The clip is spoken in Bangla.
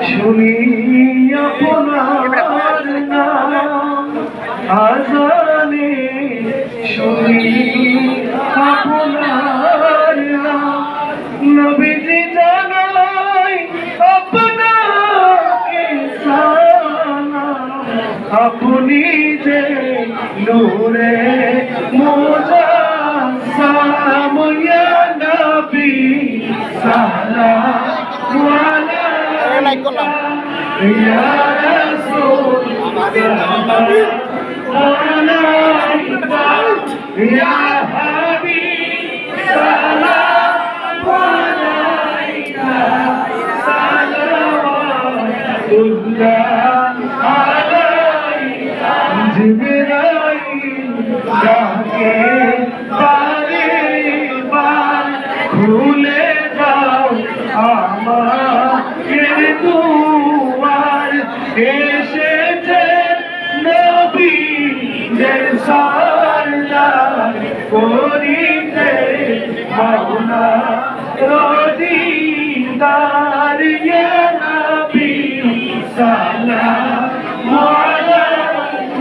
শুনি আপনার নাম আজানে, শুনি আপনার নাম নবীজি জানাই আপনাকে সালাম। আপনি যে নূরে মুজাসসাম ইয়া নবী সালাম আলাইকা ইয়া রাসূল আলাইকা ইয়া হাবিব সালাম আলাইকা সালাওয়াতুল্লাহ আলাইকা। জিবরাইল ডাকে বারবার খুলে দাও আমাদের দুয়ার, এসেছে নবীদের সরদার করিতে মাওলা রদিদার ইয়া নবী সালাম